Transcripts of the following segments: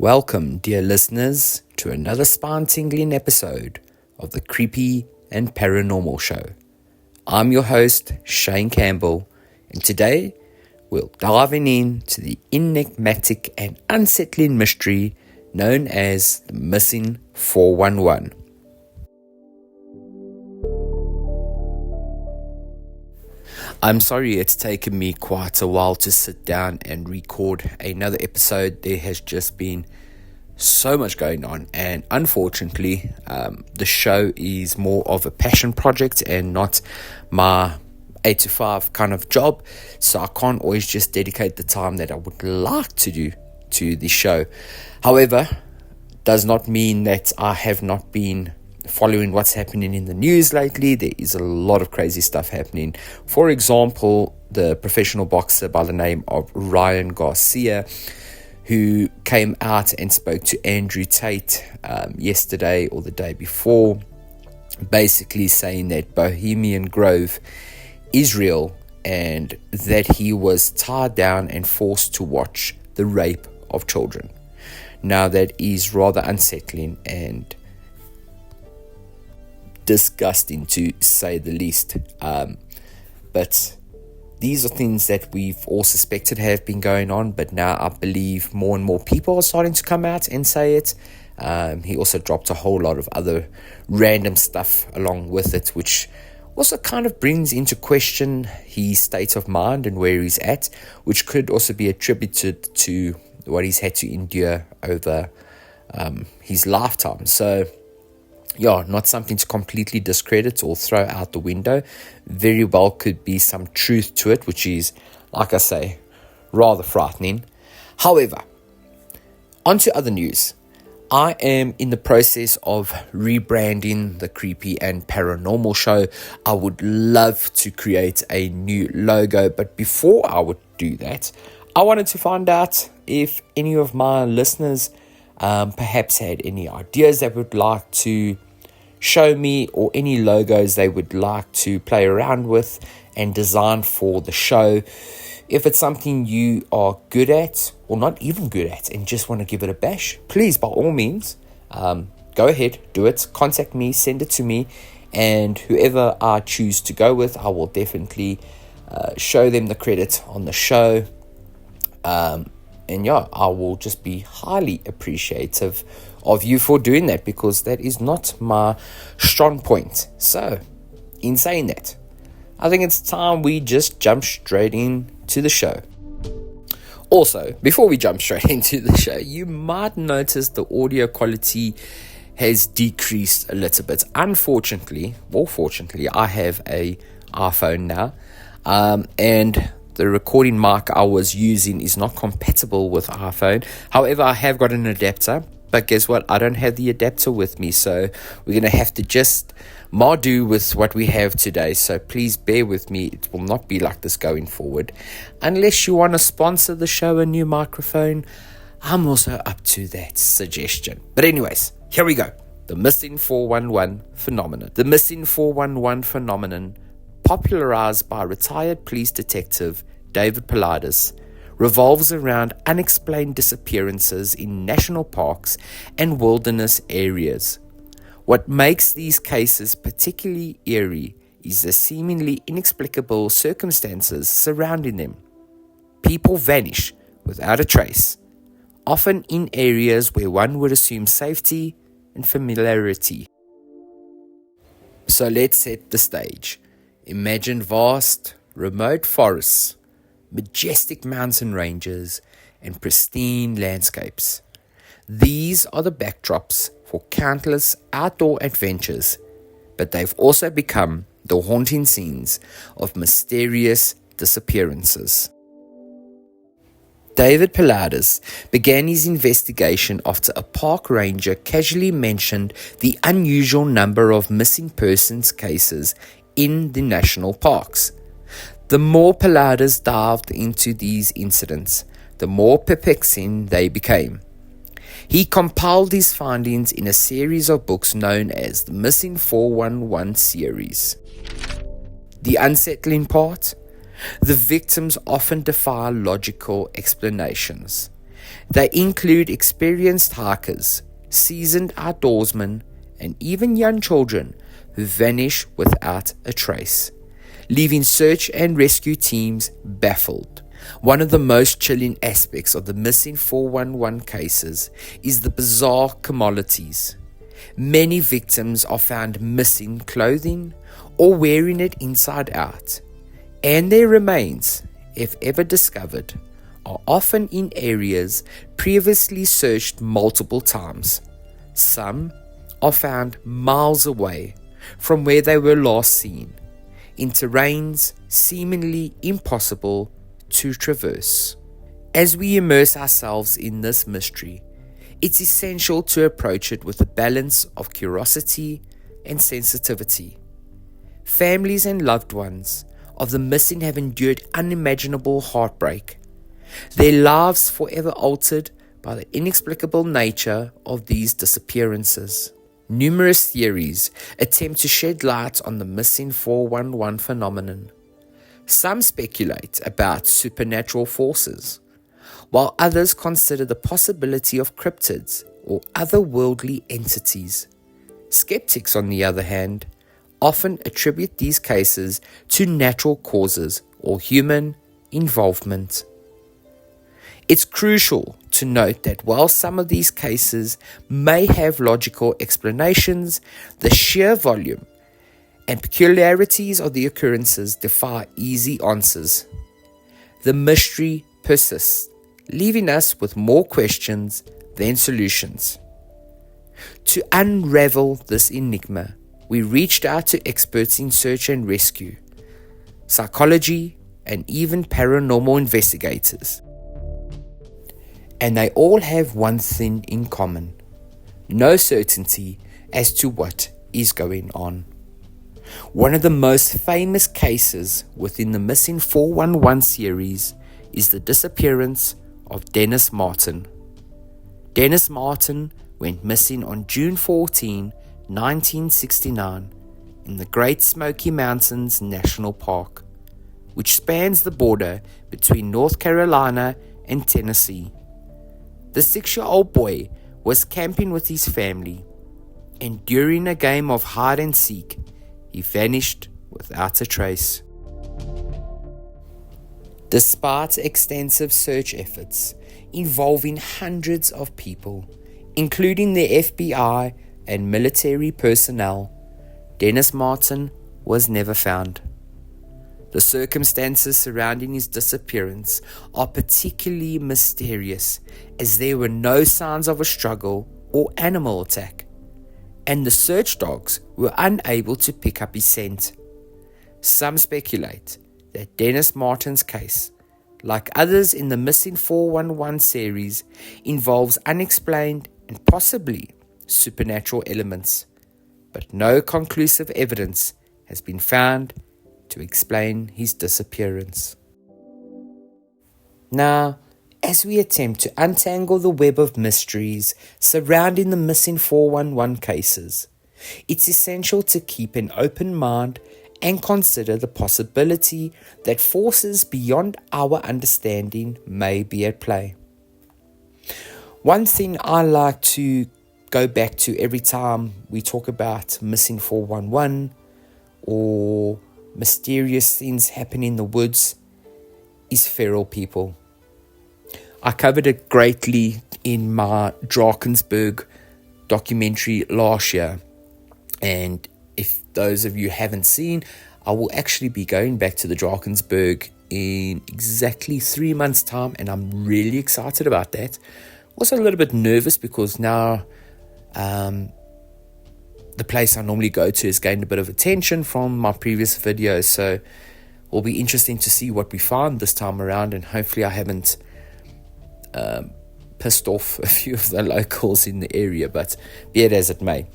Welcome, dear listeners, to another spine-tingling episode of the Creepy and Paranormal Show. I'm your host, Shane Campbell, and today we're diving into the enigmatic and unsettling mystery known as the missing 411. I'm sorry it's taken me quite a while to sit down and record another episode. There has just been so much going on, and unfortunately the show is more of a passion project and not my 8 to 5 kind of job, so I can't always just dedicate the time that I would like to do to the show. However, does not mean that I have not been following what's happening in the news lately. There is a lot of crazy stuff happening. For example, the professional boxer by the name of Ryan Garcia, who came out and spoke to Andrew Tate yesterday or the day before, basically saying that Bohemian Grove is real and that he was tied down and forced to watch the rape of children. Now, that is rather unsettling and disgusting, to say the least, but these are things that we've all suspected have been going on, but now I believe more and more people are starting to come out and say it. He also dropped a whole lot of other random stuff along with it, which also kind of brings into question his state of mind and where he's at, which could also be attributed to what he's had to endure over his lifetime. So yeah, not something to completely discredit or throw out the window. Very well could be some truth to it, which is, like I say, rather frightening. However, on to other news. I am in the process of rebranding the Creepy and Paranormal Show. I would love to create a new logo, but before I would do that, I wanted to find out if any of my listeners perhaps had any ideas they would like to show me, or any logos they would like to play around with and design for the show. If it's something you are good at, or not even good at, and just want to give it a bash, please, by all means, go ahead, do it. Contact me, send it to me, and whoever I choose to go with, I will definitely show them the credit on the show. And yeah, I will just be highly appreciative of you for doing that, because that is not my strong point. So, in saying that, I think it's time we just jump straight into the show. Also, before we jump straight into the show, you might notice the audio quality has decreased a little bit. Unfortunately, or fortunately, I have an iPhone now, and the recording mic I was using is not compatible with iPhone. However, I have got an adapter, but guess what? I don't have the adapter with me, so we're going to have to just do with what we have today. So please bear with me. It will not be like this going forward. Unless you want to sponsor the show a new microphone, I'm also up to that suggestion. But anyways, here we go. The missing 411 phenomenon. The missing 411 phenomenon, popularized by retired police detective David Paulides, revolves around unexplained disappearances in national parks and wilderness areas. What makes these cases particularly eerie is the seemingly inexplicable circumstances surrounding them. People vanish without a trace, often in areas where one would assume safety and familiarity. So let's set the stage. Imagine vast, remote forests, majestic mountain ranges, and pristine landscapes. These are the backdrops for countless outdoor adventures, but they've also become the haunting scenes of mysterious disappearances. David Paulides began his investigation after a park ranger casually mentioned the unusual number of missing persons cases in the national parks. The more Paulides dived into these incidents, the more perplexing they became. He compiled his findings in a series of books known as the Missing 411 series. The unsettling part? The victims often defy logical explanations. They include experienced hikers, seasoned outdoorsmen, and even young children who vanish without a trace, leaving search and rescue teams baffled. One of the most chilling aspects of the missing 411 cases is the bizarre commodities. Many victims are found missing clothing or wearing it inside out, and their remains, if ever discovered, are often in areas previously searched multiple times. Some are found miles away from where they were last seen, in terrains seemingly impossible to traverse. As we immerse ourselves in this mystery, it's essential to approach it with a balance of curiosity and sensitivity. Families and loved ones of the missing have endured unimaginable heartbreak, their lives forever altered by the inexplicable nature of these disappearances. Numerous theories attempt to shed light on the missing 411 phenomenon. Some speculate about supernatural forces, while others consider the possibility of cryptids or otherworldly entities. Skeptics, on the other hand, often attribute these cases to natural causes or human involvement. It's crucial to note that while some of these cases may have logical explanations, the sheer volume and peculiarities of the occurrences defy easy answers. The mystery persists, leaving us with more questions than solutions. To unravel this enigma, we reached out to experts in search and rescue, psychology, and even paranormal investigators. And they all have one thing in common: no certainty as to what is going on. One of the most famous cases within the Missing 411 series is the disappearance of Dennis Martin. Dennis Martin went missing on June 14, 1969 in the Great Smoky Mountains National Park, which spans the border between North Carolina and Tennessee. The 6-year-old boy was camping with his family, and during a game of hide and seek, he vanished without a trace. Despite extensive search efforts involving hundreds of people, including the FBI and military personnel, Dennis Martin was never found. The circumstances surrounding his disappearance are particularly mysterious, as there were no signs of a struggle or animal attack, and the search dogs were unable to pick up his scent. Some speculate that Dennis Martin's case, like others in the Missing 411 series, involves unexplained and possibly supernatural elements, but no conclusive evidence has been found to explain his disappearance. Now, as we attempt to untangle the web of mysteries surrounding the Missing 411 cases, it's essential to keep an open mind and consider the possibility that forces beyond our understanding may be at play. One thing I like to go back to every time we talk about Missing 411 or mysterious things happen in the woods is feral people. I covered it greatly in my Drakensberg documentary last year, and if those of you haven't seen, I will actually be going back to the Drakensberg in exactly 3 months' time, and I'm really excited about that. Also a little bit nervous because now the place I normally go to has gained a bit of attention from my previous videos, so it will be interesting to see what we find this time around, and hopefully I haven't pissed off a few of the locals in the area, but be it as it may.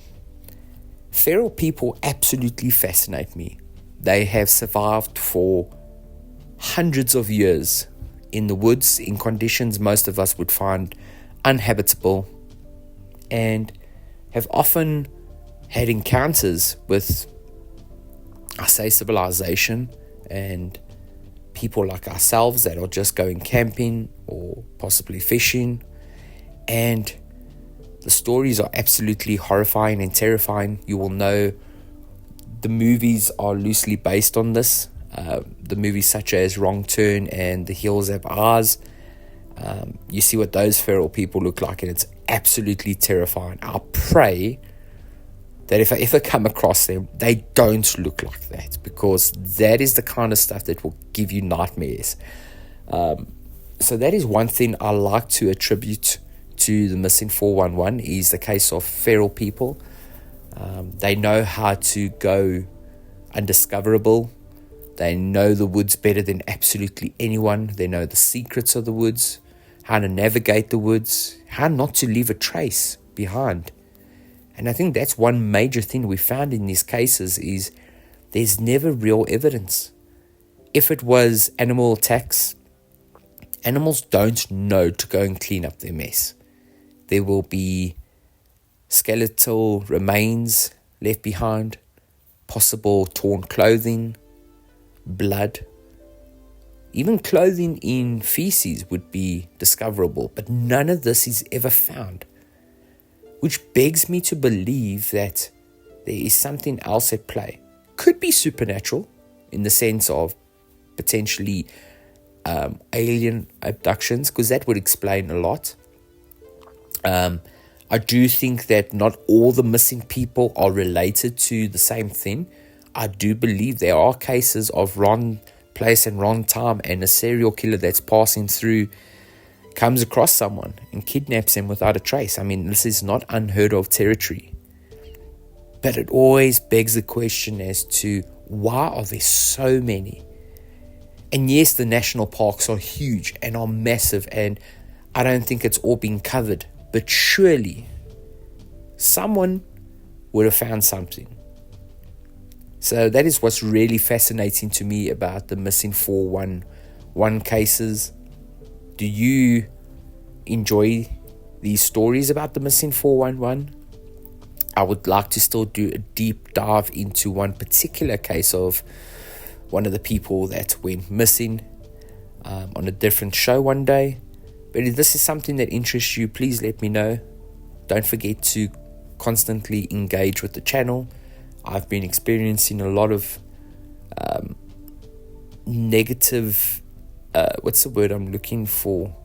Feral people absolutely fascinate me. They have survived for hundreds of years in the woods in conditions most of us would find uninhabitable, and have often had encounters with, I say, civilization and people like ourselves that are just going camping or possibly fishing. And the stories are absolutely horrifying and terrifying. You will know the movies are loosely based on this. The movies such as Wrong Turn and The Hills Have Eyes. You see what those feral people look like, and it's absolutely terrifying. I pray that if I ever come across them, they don't look like that, because that is the kind of stuff that will give you nightmares. So that is one thing I like to attribute to the missing 411, is the case of feral people. They know how to go undiscoverable. They know the woods better than absolutely anyone. They know the secrets of the woods, how to navigate the woods, how not to leave a trace behind. And I think that's one major thing we found in these cases, is there's never real evidence. If it was animal attacks, animals don't know to go and clean up their mess. There will be skeletal remains left behind, possible torn clothing, blood. Even clothing in feces would be discoverable, but none of this is ever found, which begs me to believe that there is something else at play. Could be supernatural, in the sense of potentially alien abductions, because that would explain a lot. I do think that not all the missing people are related to the same thing. I do believe there are cases of wrong place and wrong time, and a serial killer that's passing through comes across someone and kidnaps them without a trace. I mean, this is not unheard of territory. But it always begs the question as to why are there so many? And yes, the national parks are huge and are massive, and I don't think it's all been covered. But surely someone would have found something. So that is what's really fascinating to me about the missing 411 cases. Do you enjoy these stories about the missing 411? I would like to still do a deep dive into one particular case of one of the people that went missing on a different show one day. But if this is something that interests you, please let me know. Don't forget to constantly engage with the channel. I've been experiencing a lot of negative, what's the word I'm looking for?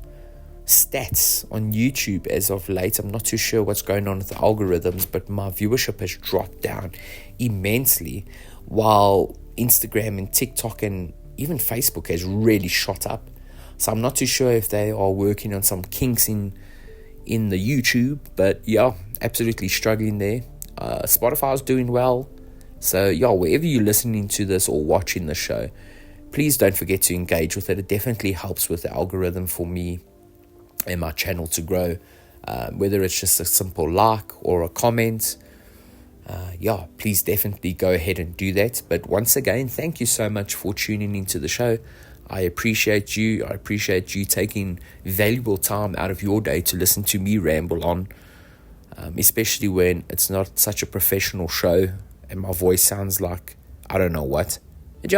Stats on YouTube as of late. I'm not too sure what's going on with the algorithms, but my viewership has dropped down immensely, while Instagram and TikTok and even Facebook has really shot up. So I'm not too sure if they are working on some kinks in the YouTube, but yeah, absolutely struggling there. Spotify is doing well. So yeah, wherever you're listening to this or watching the show, please don't forget to engage with it. It definitely helps with the algorithm for me and my channel to grow. Whether it's just a simple like or a comment, please definitely go ahead and do that. But once again, thank you so much for tuning into the show. I appreciate you. I appreciate you taking valuable time out of your day to listen to me ramble on, especially when it's not such a professional show and my voice sounds like I don't know what. And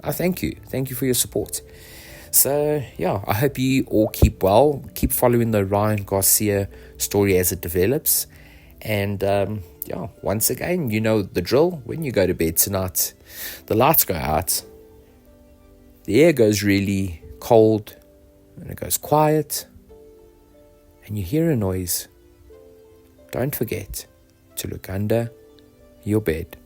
I thank you. Thank you for your support. So, I hope you all keep well. Keep following the Ryan Garcia story as it develops. And, once again, you know the drill. When you go to bed tonight, the lights go out, the air goes really cold, and it goes quiet, and you hear a noise. Don't forget to look under your bed.